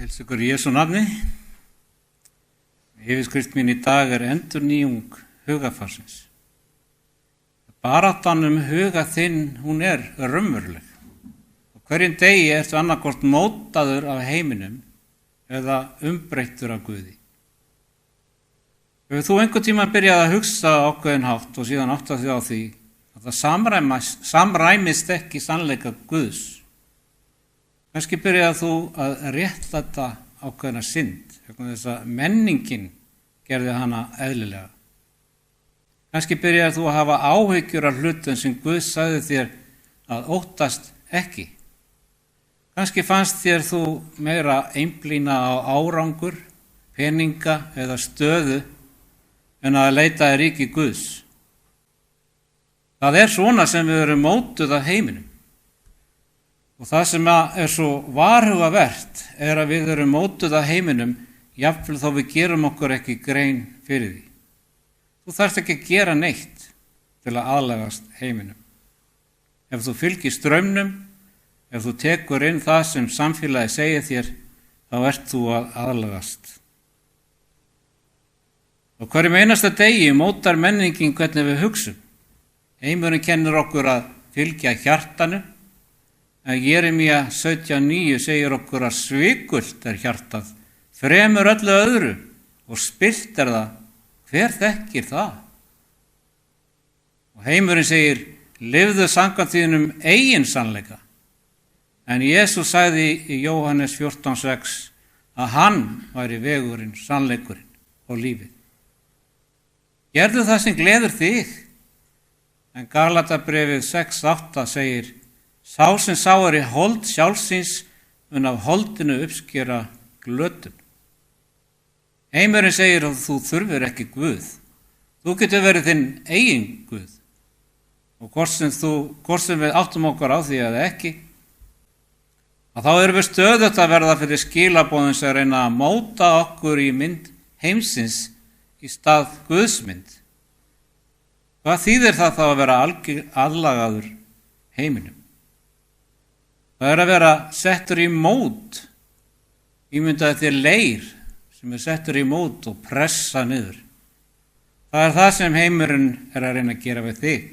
Heilsa ykkur í Jesú nafni. Yfirskrift mín í dag endurnýjung hugarfarsins. Baráttan huga þinn, hún raunveruleg. Á hverjum degi ertu annarkvort mótaður af heiminum eða umbreyttur af Guði. Hefur þú einhvern tíma byrjað að hugsa ákveðinn hátt og síðan áttað þig á því að það samræmist ekki sannleika Guðs? Kannski byrjaði þú að réttlæta ákveðna synd, vegna þess að menningin gerði hana eðlilega. Kannski byrjaði þú að hafa áhyggjur af hlutum sem Guð sagði þér að óttast ekki. Kannski fannst þér þú meira einblína á árangur, peninga eða stöðu en að leita í ríki Guðs. Það svona sem við erum mótuð af heiminum. Og það sem svo varhugavert að við erum mótuð af heiminum, jafnvel þó við gerum okkur ekki grein fyrir því. Þú þarft ekki að gera neitt til að aðlagast heiminum. Ef þú fylgir straumnum, ef þú tekur inn það sem samfélagi segir þér, þá ert þú að aðlagast. Og hverjum einasta degi mótar menningin hvernig við hugsum. Heimurinn kennir okkur að fylgja hjartanu, en Jeremía 17:9 segir okkur að svikult hjartað, fremur öllu öðru og spillt það, hver þekkir það? Og heimurinn segir, lifðu samkvæmt þínum eigin sannleika. En Jesús sagði í Jóhannes 14:6 að hann væri vegurinn, sannleikurinn og lífið. Gerðu það sem gleður þig. En Galatabréfið 6:8 segir, sá sem sá í hold sjálfsins mun af holdinu uppskera glötun. Heimurinn segir að þú þurfir ekki Guð. Þú getur verið þinn eigin Guð. Og hvort sem við áttum okkur á því eða ekki, að þá erum við stöðugt að verða fyrir skilaboðum sem reyna að móta okkur í mynd heimsins í stað Guðsmynd. Hvað þýðir það þá að vera aðlagaður heiminum? Það að vera settur í mót, ímyndaði þér leir sem settur í mót og pressa niður. Það það sem heimurinn að reyna að gera við þig.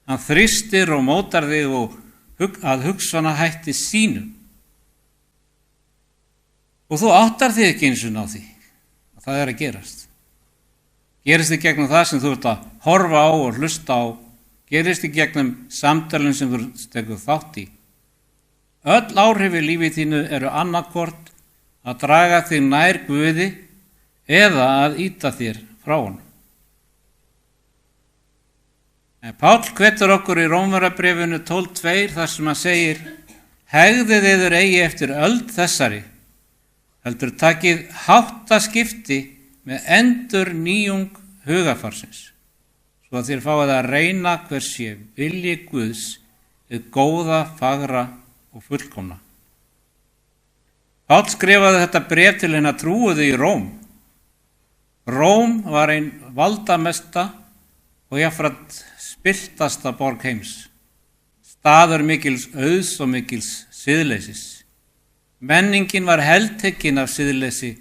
Hann þrýstir og mótar þig og að hugsana hætti sínu. Og þú áttar þig ekki eins og á því að það að gerast. Gerist þig gegnum það sem þú ert að horfa á og hlusta á, gerist þig gegnum samtalin sem þú tekur þátt í. Öll áhrif í lífi þínu annarkvort að draga þig nær Guði eða að ýta þér frá honum. En Páll hvetur okkur í Rómverjabréfinu 12:2 þar sem hann segir, hegðið yður eigi eftir öld þessari, heldur takið háttaskipti með endurnýjung hugarfarsins, svo að þér fáið að reyna hver sé vilji Guðs, hið góða, fagra og fullkomna. Páll skrifaði þetta bréf til hinna trúuðu í Róm. Róm var ein valdamesta og jafnframt spilltasta borg heims. Staður mikils auðs og mikils siðleysis. Menningin var heltekin af siðleysi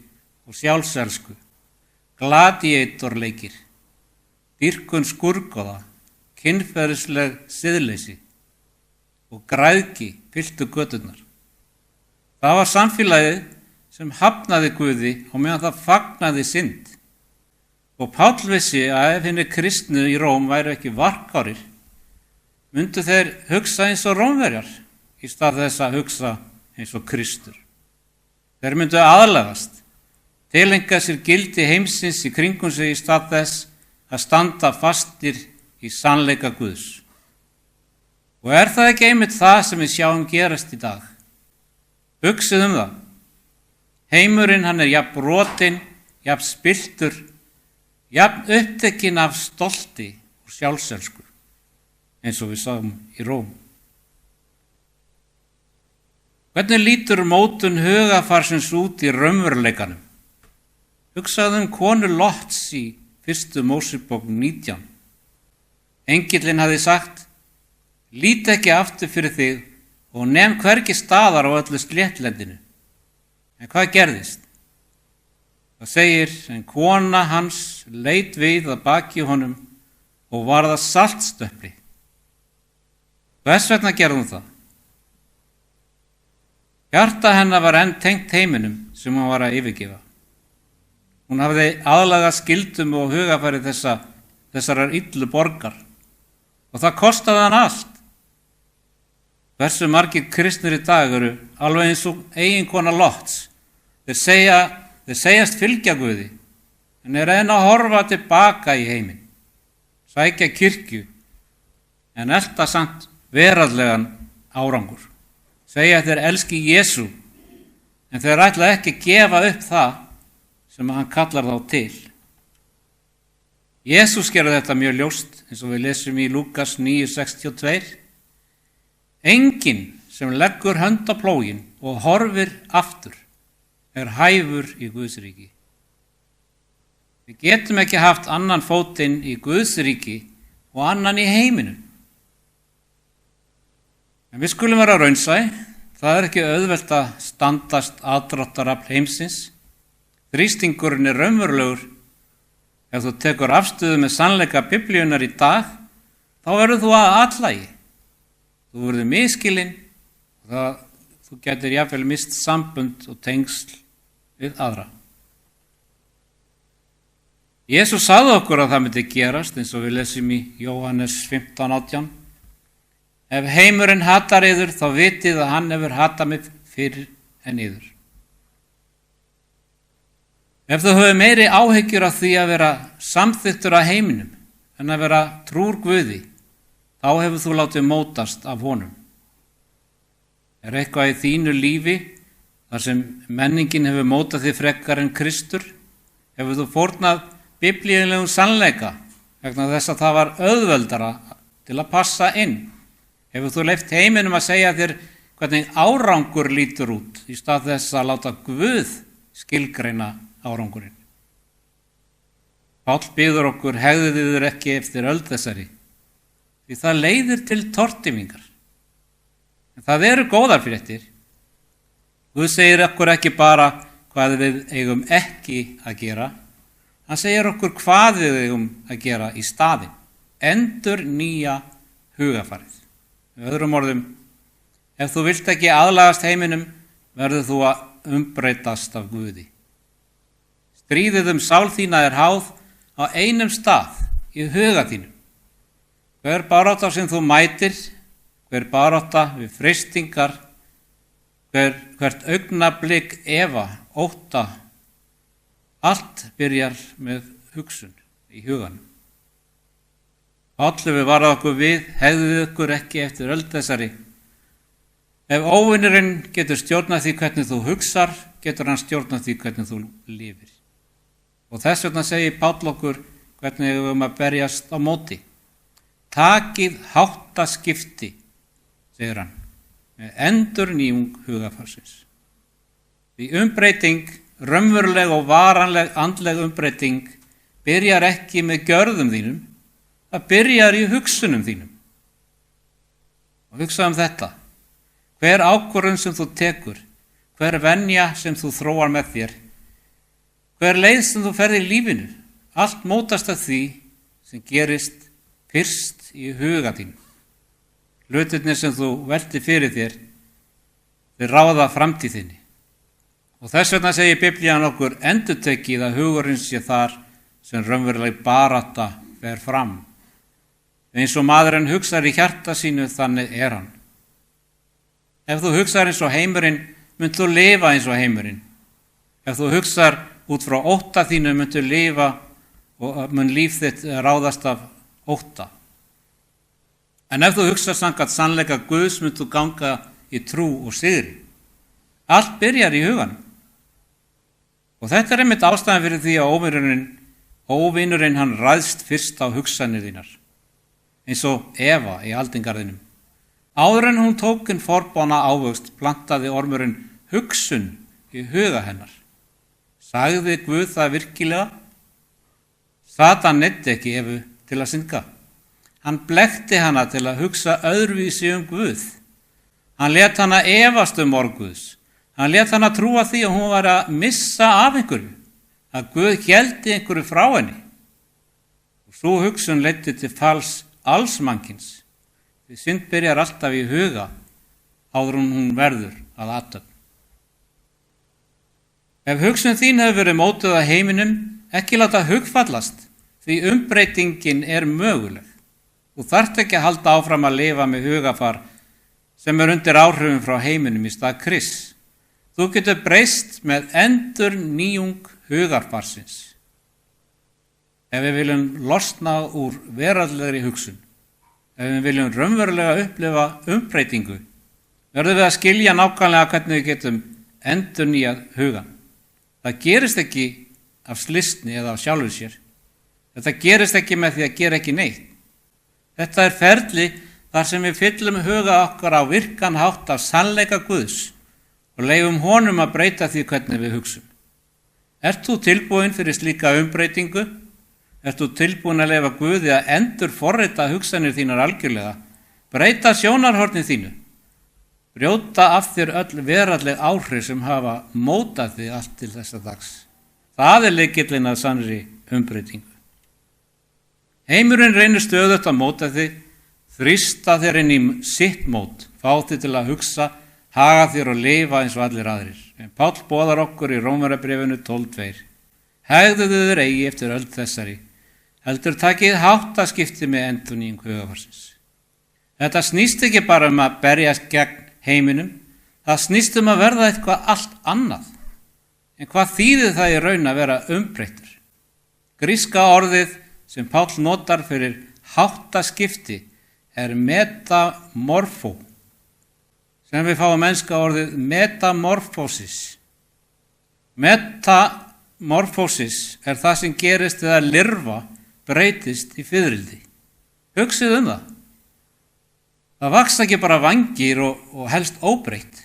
og sjálfselsku. Gladiatorleikir, dýrkun skurgoða, kynferðisleg siðleysi og græðgi fylltu göturnar. Það var samfélagið sem hafnaði Guði og meðan það fagnaði synd. Og Páll vissi að ef hinni kristnu í Róm væru ekki varkárir, myndu þeir hugsa eins og Rómverjar í stað þess að hugsa eins og Kristur. Þeir myndu aðlagast, tileinka sér gildi heimsins í kringum sig í stað þess að standa fastir í sannleika Guðs. Og það ekki einmitt það sem við sjáum gerast í dag? Hugsið það. Heimurinn hann jafn brotinn, jafn spilltur, jafn upptekinn af stolti og sjálfselsku, eins og við sáum í Róm. Hvernig lítur mótun hugarfarsins út í raunveruleikanum? Hugsaðu konu Lots í 1. Mósebók 19. Engillinn hafði sagt, lít ekki aftur fyrir þig og nem hvergi staðar á öllu sléttlendinu. En hvað gerðist? Það segir, en kona hans leit við að baki honum og varð að saltstöpli. Hvers vegna gerði hún það? Hjarta hennar var enn tengt heiminum sem hún var að yfirgefa. Hún hafði aðlagað skyldum og hugafæri þessarar illu borgar og það kostaði hann allt. Hversu margir kristnir í dag eru alveg eins og eiginkona Lots. Þeir segjast fylgja Guði en enn að horfa tilbaka í heiminn, sækja kirkju en elta samt veraldlegan árangur. Segja þeir elski Jesú en þeir ætla ekki að gefa upp það sem hann kallar þá til. Jesús gerði þetta mjög ljóst eins og við lesum í Lúkas 9:62. Enginn sem leggur hönd á plóginn og horfir aftur er hæfur í Guðsríki. Við getum ekki haft annan fótinn í Guðsríki og annan í heiminum. En við skulum vera raunsæ, það er ekki auðvelt að standast aðdráttarafl heimsins. Þrýstingurinn er raunverulegur. Ef þú tekur afstöðu með sannleika Biblíunnar í dag, þá verður þú að atlægi. Þú verður misskilinn og þú getur jafnvel mist sambönd og tengsl við aðra. Jesús sagði okkur að það myndi gerast eins og við lesum í Jóhannes 15:18. Ef heimurinn hatar yður, þá vitið að hann hefur hatað mig fyrr en yður. Ef þú hefur meiri áhyggjur af því að vera samþyktur af heiminum en að vera trúr Guði, þá hefur þú látið mótast af honum. Er eitthvað í þínu lífi þar sem menningin hefur mótað þig frekar en Kristur? Hefur þú fórnað biblíulegum sannleika vegna þess að það var auðveldara til að passa inn? Hefur þú leyft heiminum að segja þér hvernig árangur lítur út í stað þess að láta Guð skilgreina árangurinn? Páll biður okkur, hegðið yður ekki eftir öld þessari, því það leiðir til tortímingar. En það eru góðar fréttir. Guð segir okkur ekki bara hvað við eigum ekki að gera, hann segir okkur hvað við eigum að gera í staðinn. Endur nýja hugafarið. Með öðrum orðum, ef þú vilt ekki aðlagast heiminum, verður þú að umbreytast af Guði. Stríðið sál þína er háð á einum stað í huga þínum. Hver barátta sem þú mætir, hver barátta við freistingar, hvert augnablik efa, ótta, allt byrjar með hugsun í huganum. Páll hefur varað okkur við, hegðið ykkur ekki eftir öld þessari. Ef óvinurinn getur stjórnað því hvernig þú hugsar, getur hann stjórnað því hvernig þú lifir. Og þess vegna segir Páll okkur hvernig við höfum að berjast á móti. Takið háttaskipti, segir hann, með endurnýjung hugafarsins. Því umbreyting, raunveruleg og varanleg andleg umbreyting, byrjar ekki með gjörðum þínum, það byrjar í hugsunum þínum. Og hugsa þetta, hver ákvörðun sem þú tekur, hver venja sem þú þróar með þér, hver leið sem þú ferð í lífinu, allt mótast af því sem gerist fyrst í huga þínu. Hlutirnir sem þú veltir fyrir þér, þeir ráða framtíð þinni. Og þess vegna segir Biblían okkur endurtekið að hugurinn sé þar sem raunveruleg barátta fer fram. Eins og maðurinn hugsar í hjarta sínu, þannig er hann. Ef þú hugsar eins og heimurinn, munt þú lifa eins og heimurinn. Ef þú hugsar út frá ótta þínu, munt þú lifa og mun líf þitt ráðast af ótta. En ef þú hugsar samkvæmt sannleika Guðs, munt þú ganga í trú og sigri. Allt byrjar í huganum. Og þetta er einmitt ástæðan fyrir því að óvinurinn hann ræðst fyrst á hugsanir þínar. Eins og Eva í aldingarðinum. Áður en hún tók inn forboðna ávöxt, plantaði ormurinn hugsun í huga hennar. Sagði Guð það virkilega? Satan neytti ekki Evu til að synga. Hann blekkti hana til að hugsa öðruvísi Guð. Hann lét hana efast orð Guðs. Hann lét hana trúa því að hún var að missa af einhverju, að Guð héldi einhverju frá henni. Og svo hugsun leiddi til falls alls mannkins. Því synd byrjar alltaf í huga áður en hún verður að athöfn. Ef hugsun þín hefur verið mótuð að heiminum, ekki láta hugfallast, því umbreytingin er möguleg. Þú þarft ekki að halda áfram að lifa með hugafar sem er undir áhrifum frá heiminum í stað Krists. Þú getur breyst með endurnýjung hugarfarsins. Ef við viljum losna úr veraldlegri hugsun, ef við viljum raunverulega upplifa umbreytingu, verðum við að skilja nákvæmlega hvernig við getum endurnýjað hugan. Það gerist ekki af slysni eða af sjálfu sér. Þetta gerist ekki með því að gera ekki neitt. Þetta er ferli þar sem við fyllum huga okkar á virkan hátt af sannleika Guðs og leyfum honum að breyta því hvernig við hugsum. Ert þú tilbúin fyrir slíka umbreytingu? Ert þú tilbúin að leyfa Guði að endur forrita hugsanir þínar algjörlega, breyta sjónarhorni þínu, brjóta af þér öll veraldleg áhrif sem hafa mótað þig allt til þessa dags. Það er lykillinn að sannri umbreytingu. Heimurinn reynir stöðugt að móta þig, þrýsta þér inn í sitt mót, fá þig til að hugsa, haga þér og lifa eins og allir aðrir. En Páll boðar okkur í Rómverjabréfinu 12:2. Hegðuðu þér eigi eftir öll þessari, heldur takið háttaskipti með endurnýjung hugafarsins. Þetta snýst ekki bara um að berjast gegn heiminum, það snýst um að verða eitthvað allt annað. En hvað þýðir það í raun að vera umbreyttur? Gríska orðið sem Páll notar fyrir háttaskipti er metamorfó, sem við fáum enska orðið metamorfósis. Metamorfósis er það sem gerist þegar lirfa breytist í fiðrildi. Hugsið það. Það vaks ekki bara vangir og helst óbreytt.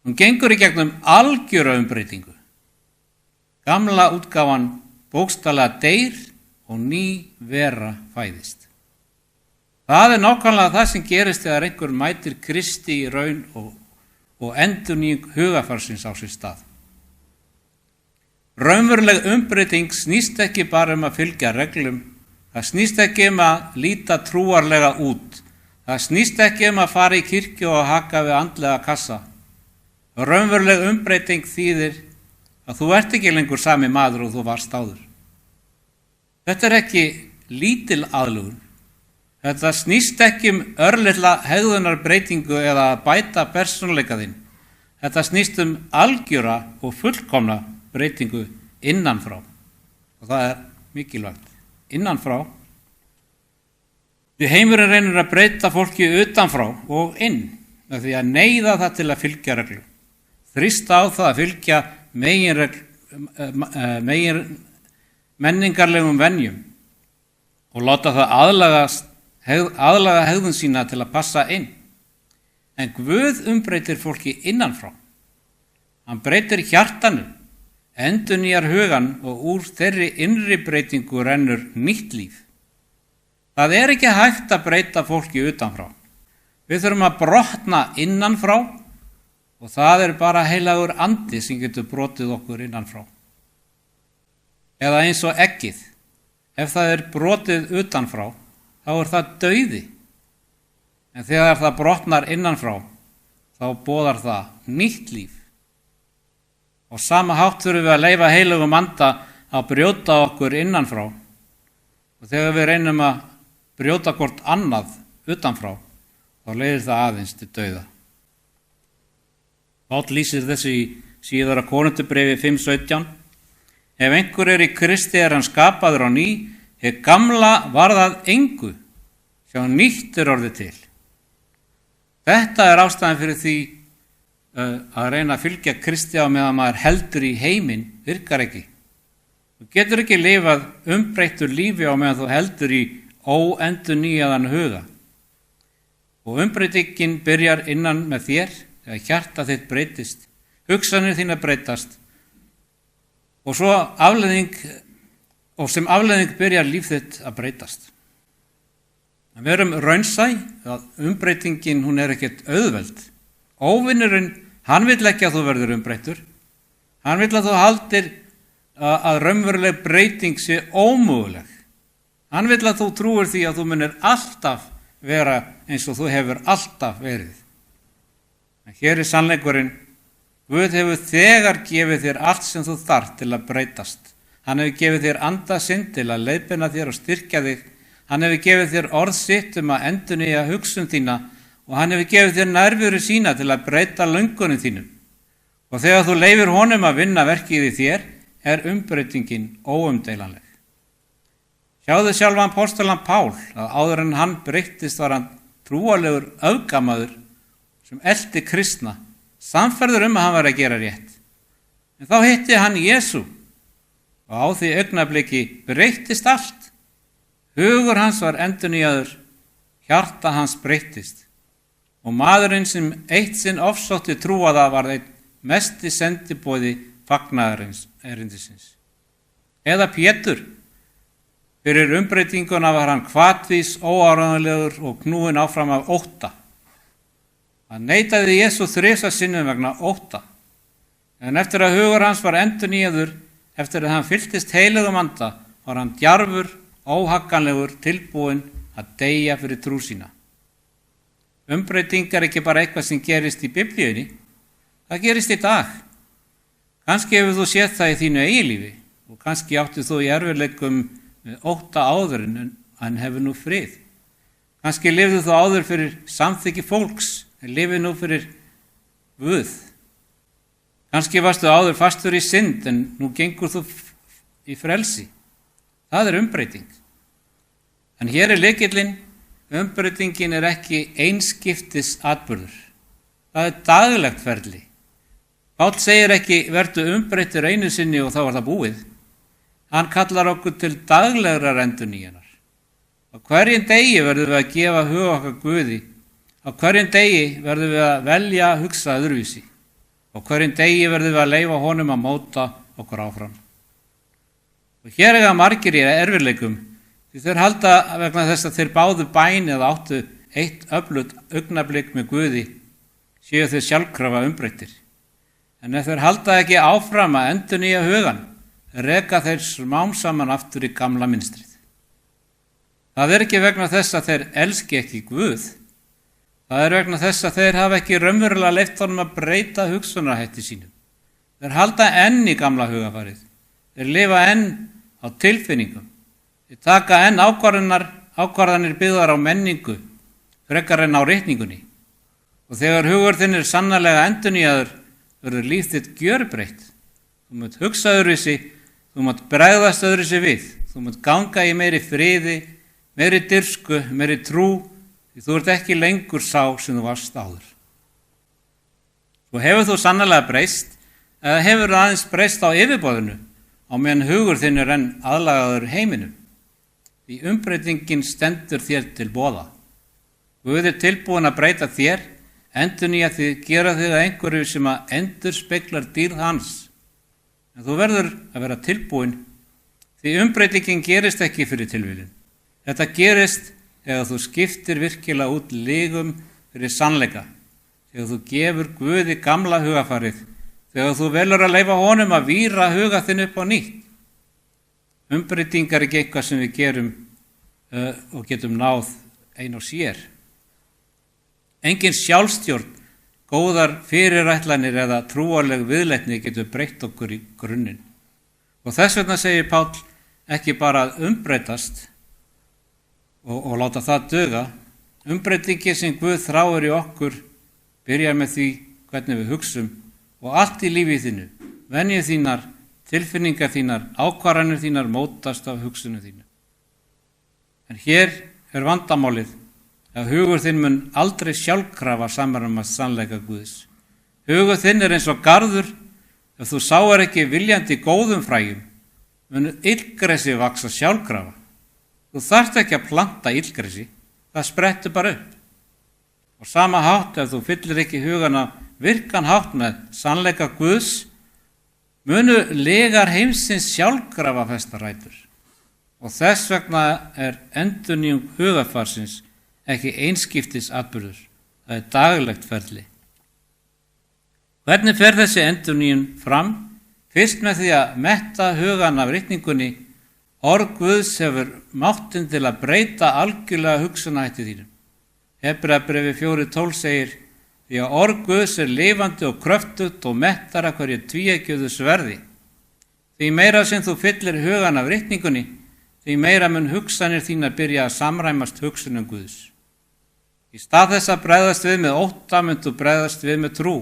Hún gengur í gegnum algjöra umbreytingu. Gamla útgáfan bókstaflega deyr og ný vera fæðist. Það er nákvæmlega það sem gerist þegar einhver mætir Kristi í raun og endurnýjung hugafarsins á sér stað. Raunveruleg umbreyting snýst ekki bara um að fylgja reglum, það snýst ekki um að líta trúarlega út, það snýst ekki um að fara í kirkju og haka við andlega kassa. Raunveruleg umbreyting þýðir að þú ert ekki lengur sami maður og þú varst áður. Þetta er ekki lítil aðlögun. Þetta snýst ekki um örlitla hegðunarbreytingu eða að bæta persónuleika þinn. Þetta snýst um algjöra og fullkomna breytingu innanfrá. Og það er mikilvægt. Innanfrá. Því heimurinn reynir að breyta fólki utanfrá og inn með því að neyða það til að fylgja reglum. Þrýsta á það að fylgja megin menningarlegum venjum og láta það aðlaga hegðun sína til að passa inn. En Guð umbreytir fólki innanfrá. Hann breytir hjartanu, endurnýjar hugan og úr þeirri innri breytingu rennur nýtt líf. Það er ekki hægt að breyta fólki utanfrá. Við þurfum að brotna innanfrá og það er bara heilagur andi sem getur brotið okkur innanfrá. Eða eins og eggið. Ef það er brotið utanfrá, þá er það dauði. En þegar það brotnar innanfrá, þá boðar það nýtt líf. Og sama hátt þurfum við að leyfa heilagum anda að brjóta okkur innanfrá. Og þegar við reynum að brjóta hvort annað utanfrá, þá leiðir það aðeins til dauða. Páll lýsir þessu í síðara Korinthubréfi 5:17. Ef einhver er í Kristi er hann skapaður á ný, hið gamla varðað engu, sjá nýtt er orðið til. Þetta er ástæðan fyrir því að reyna að fylgja Kristi á meðan maður heldur í heiminn virkar ekki. Þú getur ekki lifað umbreyttur lífi á meðan þú heldur í óendurnýjaðan huga. Og umbreytingin byrjar innan með þér, þegar hjarta þitt breytist, hugsanir þína breytast og sem afleiðing byrjar líf þitt að breytast. Við erum raunsæ að umbreytingin hún er ekkert auðveld. Óvinnurinn Hann vill ekki að þú verður umbreyttur. Hann vill að þú haldir að raunveruleg breyting sé ómöguleg. Hann vill að þú trúir því að þú munir alltaf vera eins og þú hefur alltaf verið. En hér er sannleikurinn. Guð hefur þegar gefið þér allt sem þú þarft til að breytast. Hann hefur gefið þér anda sinn til að leiðbeina þér og styrkja þig. Hann hefur gefið þér orð sitt að endurnýja hugsun þína og hann hefur gefið þér nærveru sína til að breyta löngunum þínum. Og þegar þú leyfir honum að vinna verkið í þér, er umbreytingin óumdeilanleg. Sjáðu sjálfan apostolann Pál að áður en hann breyttist var hann trúarlegur öfgamaður sem elti kristna, sannfærður að hann var að gera rétt. En þá hitti hann Jesú og á því augnabliki breyttist allt. Hugur hans var endurnýjaður, hjarta hans breyttist. Og maðurinn sem eitt sinn ofsótti trúaða var einn mesti sendiboði fagnaðarins erindisins. Eða Pétur, fyrir umbreytinguna var hann hvatvís, óáreiðanlegur og knúinn áfram af ótta. Hann neitaði Jesú 3 sinnum vegna ótta. En eftir að hugur hans var endurnýjaður, eftir að hann fylltist heilugum anda, var hann djarfur, óhagganlegur, tilbúinn að deyja fyrir trú sína. Umbreyting er ekki bara eitthvað sem gerist í Biblíunni, það gerist í dag. Kannski hefur þú séð það í þínu eigilífi og kannski áttu þú í erfiðleikum með ótta áður en hefur nú frið. Kannski lifðu þú áður fyrir samþykki fólks en lifið nú fyrir Guð. Kannski varstu áður fastur í synd en nú gengur þú í frelsi. Það er umbreyting. En hér er lykillinn, umbreytingin er ekki einskiptis atburður. Það er daglegt ferli. Páll segir ekki vertu umbreyttur einu sinni og þá var það búið. Hann kallar okkur til daglegrar endurnýjunar. Á hverjum degi verðum við að gefa hug okkar Guði. Á hverjum degi verðum við að velja að hugsa öðruvísi. Á hverjum degi verðum við að leyfa honum að móta okkur áfram. Og hér eiga margir í erfiðleikum því þeir halda vegna þess að þeir báðu bæn eða áttu eitt öflugt augnablik með Guði séu þeir sjálfkrafa umbreyttir. En ef þeir halda ekki áfram að endurnýja hugan, reka þeir smám saman aftur í gamla mynstrið. Það er ekki vegna þess að þeir elski ekki Guð. Það er vegna þess að þeir hafa ekki raunverulega leyft honum að breyta hugsunarhætti sínum. Þeir halda enn í gamla hugafarið. Þeir lifa enn á tilfinningum. Þeir taka enn ákvarðanir byggðar á menningu, frekar en á reikningunni. Og þegar hugur þinn er sannarlega endurnýjaður, verður líf þitt gjörbreytt. Þú munt hugsa öðruvísi, þú munt bregðast öðruvísi við, þú munt ganga í meiri friði, meiri dirfsku, meiri trú, því þú ert ekki lengur sá sem þú varst áður. Svo hefur þú sannarlega breyst, eða hefur þú aðeins breyst á yfirborðinu, á meðan hugur þinn er enn aðlagaður heiminum. Því umbreytingin stendur þér til boða. Guð er tilbúin að breyta þér, endurnýja þig, gera þig að einhverju sem að endurspeglar dýrð hans. En þú verður að vera tilbúin, því umbreytingin gerist ekki fyrir tilviljun. Þetta gerist þegar þú skiptir virkilega út lygum fyrir sannleika, þegar þú gefur Guði gamla hugafarið, þegar þú velur að leyfa honum að víra huga þinn upp á nýtt. Umbreyting er ekki eitthvað sem við gerum og getum náð ein og sér. Engin sjálfstjórn, góðar fyrirætlanir eða trúarleg viðleitni getur breytt okkur í grunninn. Og þess vegna segir Páll ekki bara að umbreytast og láta það duga. Umbreytingi sem Guð þráir í okkur byrjar með því hvernig við hugsum og allt í lífi þínu, venjur þínar, tilfinningar þínar, ákvarðanir þínar mótast af hugsunum þínu. En hér er vandamálið að hugur þinn mun aldrei sjálfkrafa samræmast sannleika Guðs. Hugur þinn er eins og garður, ef þú sáir ekki viljandi góðum fræjum, mun illgresi vaksa sjálfkrafa. Þú þarft ekki að planta illgresi, það sprettur bara upp. Og sama hátt ef þú fyllir ekki hugana virkan hátt með sannleika Guðs, munu legar heimsins sjálfkrafa festa rætur. Og þess vegna er endurnýjung hugafarsins ekki einskiptis atburður, það er daglegt ferli. Hvernig fer þessi endurnýjun fram? Fyrst með því að metta hugan af ritningunni. Orð Guðs hefur máttinn til að breyta algjörlega hugsunarhætti þínum. Hebreabréfi 4:12 segir: því að orð Guðs lifandi og kröftugt og mettara hverju tvíeggjuðu sverði. Því meira sem þú fyllir hugan af ritningunni, því meira mun hugsanir þínar byrja að samræmast hugsunum Guðs. Í stað þess að bregðast við með ótta mun þú bregðast við með trú.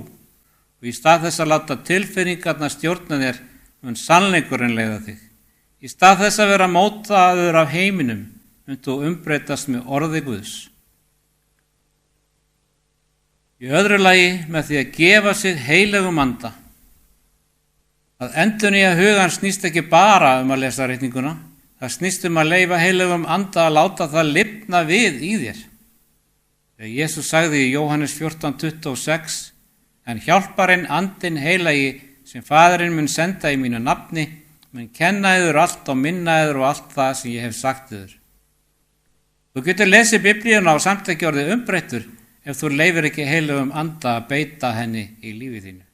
Og í stað þess að láta tilfinningarnar stjórna þér mun sannleikurinn leiða þig. Í stað þess að vera mótaður af heiminum mun þú umbreytast með orði Guðs. Í öðru lagi með því að gefa sig heilögum anda. Að endurnýja hugan snýst ekki bara að lesa ritninguna. Það snýst að leyfa heilögum anda að láta það lifna við í þér. Þegar Jesús sagði í Jóhannes 14:26: en hjálparinn andinn heilagi sem Faðirinn mun senda í mínu nafni mun kenna yður allt og minna yður og allt það sem ég hef sagt yður. Þú getur lesið Biblíuna og samt ekki orðið umbreyttur ef þú leyfir ekki heilögum anda að beita henni í lífi þínu.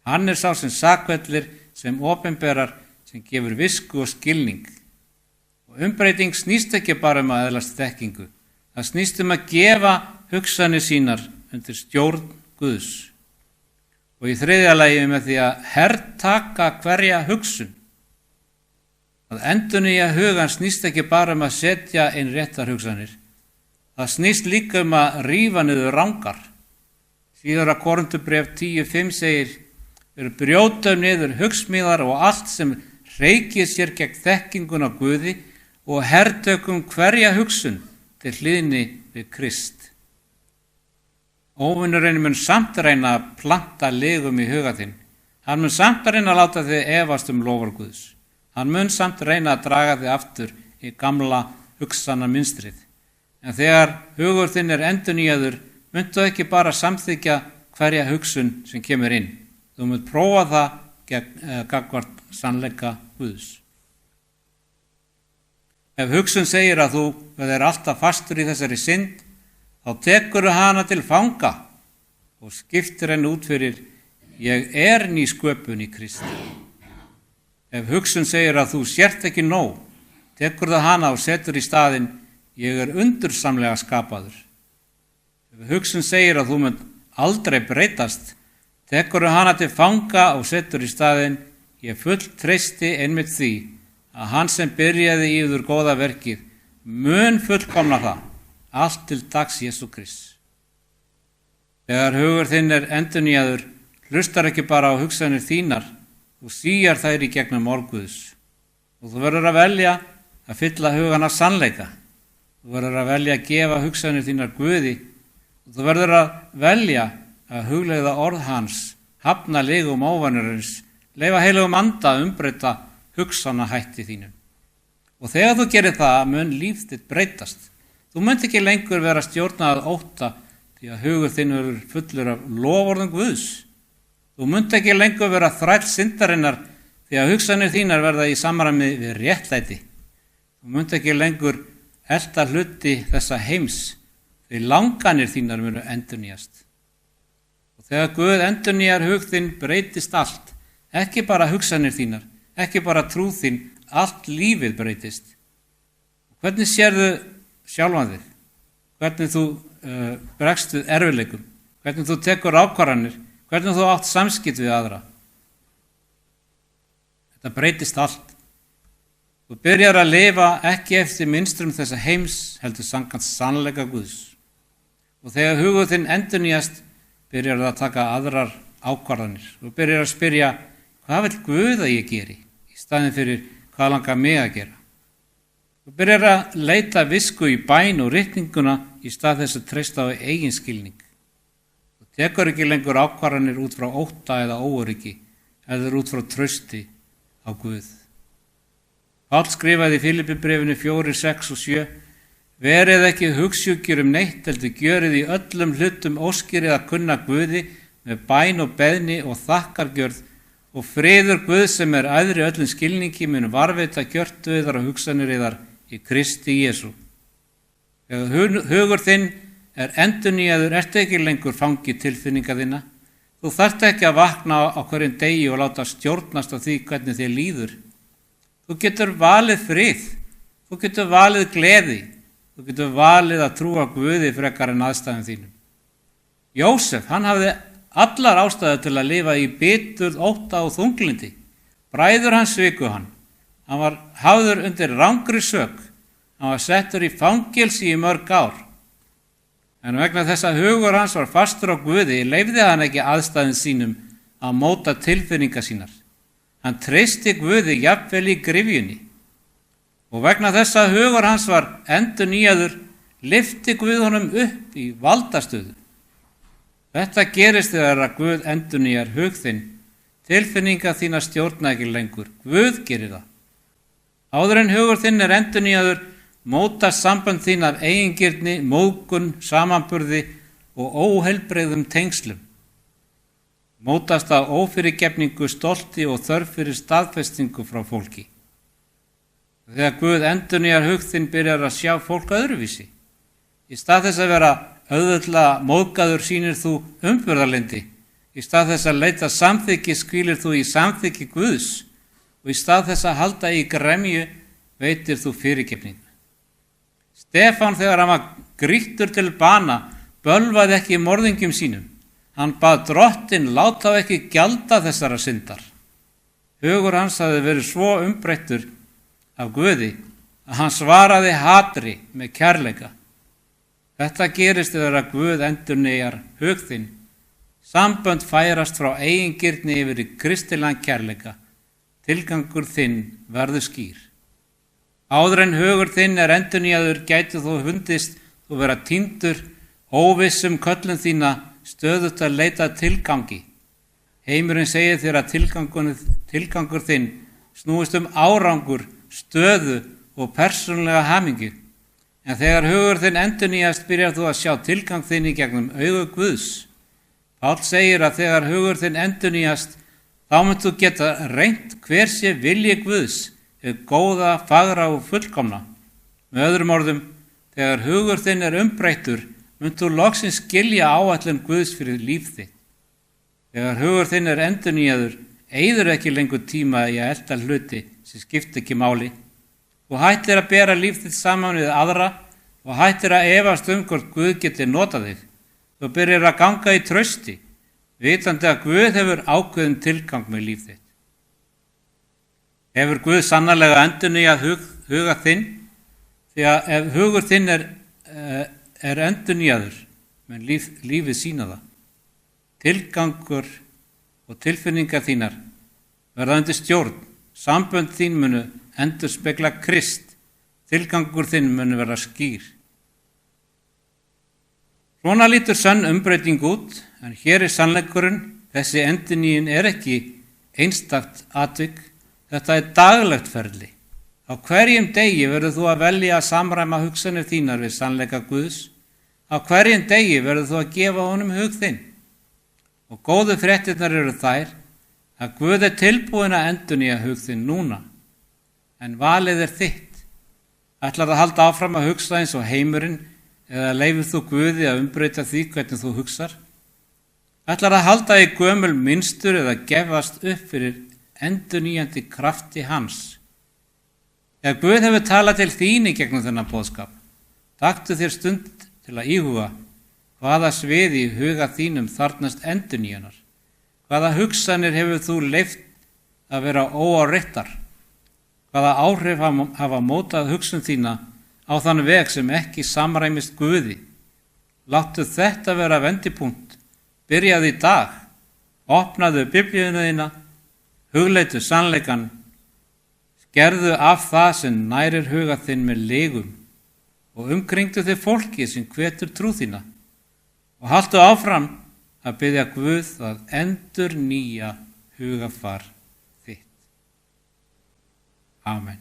Hann sá sem sakvellir, sem opinberar, sem gefur visku og skilning. Og umbreyting snýst ekki bara að öðlast þekkingu. Það snýst að gefa hugsanir sínar undir stjórn Guðs. Og í þriðja lagi með því að hertaka hverja hugsun. Að endurnýja hugan snýst ekki bara að setja inn réttar hugsanir. Það snýst líka að rífa niður rangar. Síðara Korinthubréf 10:5 segir: brjótum niður hugsmíðar og allt sem hreykir sér gegn þekkinguna Guði og hertökum hverja hugsun til hlýðni við Krist. Óvinurinn mun samt reyna að planta legum í huga þinn. Hann mun samt reyna að láta þig efast loforð Guðs. Hann mun samt reyna að draga þig aftur í gamla hugsana mynstrið. En þegar hugur þinn endurnýjaður, muntu ekki bara samþykja hverja hugsun sem kemur inn. Þú munt prófa það gagnvart sannleika Guðs. Ef hugsun segir að þú verður alltaf fastur í þessari synd, þá tekur hana til fanga og skiptir henni út fyrir: ég ný sköpun í Kristi. Ef hugsun segir að þú sért ekki nóg, tekur hana og setur í staðinn: ég undursamlega skapaður. Ef hugsun segir að þú munt aldrei breytast, tekur hana til fanga og setur í staðinn: ég full treysti einmitt því að hann sem byrjaði í yður góða verkið mun fullkomna það, allt til dags Jesú Krist. Þegar hugur þinn endurnýjaður, hlustar ekki bara á hugsanir þínar, þú síjar þær í gegnum orð Guðs. Og þú verður að velja að fylla hugan af sannleika. Þú verður að velja að gefa hugsanir þínar Guði. Og þú verður að velja að hugleiða orð hans, hafna legum óvanurins, leyfa heilugum anda að umbreyta hugsanahætti þínum. Og þegar þú gerir það, mun líf þitt breytast. Þú munt ekki lengur vera stjórnað ótta því að hugur þinn verður fullur af loforðum Guðs. Þú munt ekki lengur vera þræll syndarinnar því að hugsanir þínar verða í samræmi við réttlæti. Þú munt ekki lengur elta hluti þessa heims því langanir þínar munu endurnýjast. Og þegar Guð endurnýjar hug þinn breytist allt, ekki bara hugsanir þínar, ekki bara trú þín, allt lífið breytist. Og hvernig sérðu sjálfan þig? Hvernig þú bregst við erfiðleikum? Hvernig þú tekur ákvarðanir? Hvernig þú átt samskipt við aðra? Þetta breytist allt. Þú byrjar að lifa ekki eftir mynstrum þessa heims, heldur samkvæmt sannleika Guðs. Og þegar hugur þinn endurnýjast, byrjar það að taka aðrar ákvarðanir. Þú byrjar að spyrja: hvað vill Guð að ég geri? Í staðinn fyrir: hvað langar mig að gera? Þú byrjar að leita visku í bæn og ritninguna í stað þess að treysta á eigin skilning. Þú tekur ekki lengur ákvarðanir út frá ótta eða óöryggi, heldur út frá trausti á Guð. Páll skrifaði í Filippibréfinu 4, 6 og 7: verið ekki hugsjúkir neitt, heldur gjörið í öllum hlutum óskirið að kunna Guði með bæn og beðni og þakkargjörð, og friður Guð sem æðri öllum skilningi mun varveita gjörtu yðar og hugsanir yðar í Kristi Jesú. Þegar hugur þinn endurnýjaður, ertu ekki lengur fangi tilfinninga þinna. Þú þarft ekki að vakna á hverjum degi og láta stjórnast af því hvernig þér líður. Þú getur valið frið, þú getur valið gleði, þú getur valið að trúa Guði frekar en aðstæðum þínum. Jósef, hann hafði allar ástæður til að lifa í biturð, ótta og þunglindi. Bræður hans sviku hann. Hann var hafður undir rangri sök. Hann var settur í fangelsi í mörg ár. En vegna þess að hugur hans var fastur á Guði, leyfði hann ekki aðstæðum sínum að móta tilfinningar sínar. Hann treysti Guði jafnvel í gryfjunni. Og vegna þess að hugur hans var endurnýjaður, lyfti Guð honum upp í valdastöðu. Þetta gerist þegar að Guð endurnýjar hug þinn. Tilfinningar þína stjórna ekki lengur. Guð gerir það. Áður en hugur þinn er endurnýjaður, mótast samband þín af eigingirni, móðgun, samanburði og óheilbrigðum tengslum. Mótast af ófyrirgefningu, stolti og þörf fyrir staðfestingu frá fólki. Þegar Guð endurnýjar hug þinn byrjar að sjá fólk öðruvísi. Í stað þess að vera auðvitað móðgaður sýnir þú umburðarlyndi. Í stað þess að leita samþykki skvílir þú í samþykki Guðs og í stað þess að halda í gremju veitir þú fyrirgefningu. Stefán, þegar hann var grýttur til bana, bölvaði ekki morðingjum sínum. Hann bað Drottinn láta þá ekki gjalda þessara syndar. Hugur hans hafði verið svo umbreyttur af Guði að hann svaraði hatri með kærleika. Þetta gerist þegar að Guð endurnýjar hug þinn. Sambönd færast frá eigingirni yfir í kristilegan kærleika. Tilgangur þinn verður skýr. Áður en hugur þinn er endurnýjaður gætu þú fundist þú vera týndur, óvissum köllun þína, stöðugt að leita tilgangi. Heimurinn segir þér að tilgangur þinn snúist árangur, stöðu og persónulega hamingju. En þegar hugur þinn endurnýjast byrjar þú að sjá tilgang þinn í gegnum augu Guðs. Páll segir að þegar hugur þinn endurnýjast þá munt þú geta reynt hver sé vilji Guðs, góða, fagra og fullkomna. Með öðrum orðum, þegar hugur þinn er umbreyttur, munt þú loksins skilja áætlun Guðs fyrir líf þitt. Þegar hugur þinn er endurnýjaður, eyðir ekki lengur tíma í að elta hluti sem skipta ekki máli. Þú hættir að bera líf þitt saman við aðra og hættir að efast hvort Guð geti notað þig. Þú byrjar að ganga í trausti, vitandi að Guð hefur ákveðin tilgang með líf þitt. Hefur Guð sannarlega endurnýjað huga þinn? Því að ef hugur þinn er endurnýjaður, menn lífið sína það. Tilgangur og tilfinningar þínar verða undir stjórn. Sambönd þín munu endurspegla Krist. Tilgangur þinn munu vera skýr. Svona lítur sönn umbreyting út, en hér er sannleikurinn. Þessi endurnýjun er ekki einstakt atvik. Þetta er daglegt ferli. Á hverjum degi verður þú að velja að samræma hugsanir þínar við sannleika Guðs. Á hverjum degi verður þú að gefa honum hug þinn. Og góðu fréttirnar eru þær að Guð er tilbúinn að endurnýja hug þinn núna. En valið er þitt. Ætlar að halda áfram að hugsa eins og heimurinn eða leifir þú Guði að umbreyta því hvernig þú hugsar? Ætlar að halda í gömul mynstur eða gefast upp fyrir endurnýjandi krafti hans? Þegar Guð hefur talað til þín í gegnum þennan boðskap, taktu þér stund til að íhuga hvaða sviði í huga þínum þarfnast endurnýjunar. Hvaða hugsanir hefur þú leyft að vera óáreittar? Hvaða áhrif hafa mótað hugsun þína á þann veg sem ekki samræmist Guði? Láttu þetta vera vendipunkt. Byrjaðu í dag. Opnaðu Biblíuna þína. Hugleitu sannleikan. Skerðu af það sem nærir huga þinn með legum og umkringdu þig fólki sem hvetur trú þína og haltu áfram að biðja Guð að endurnýja hugafar þitt. Amen.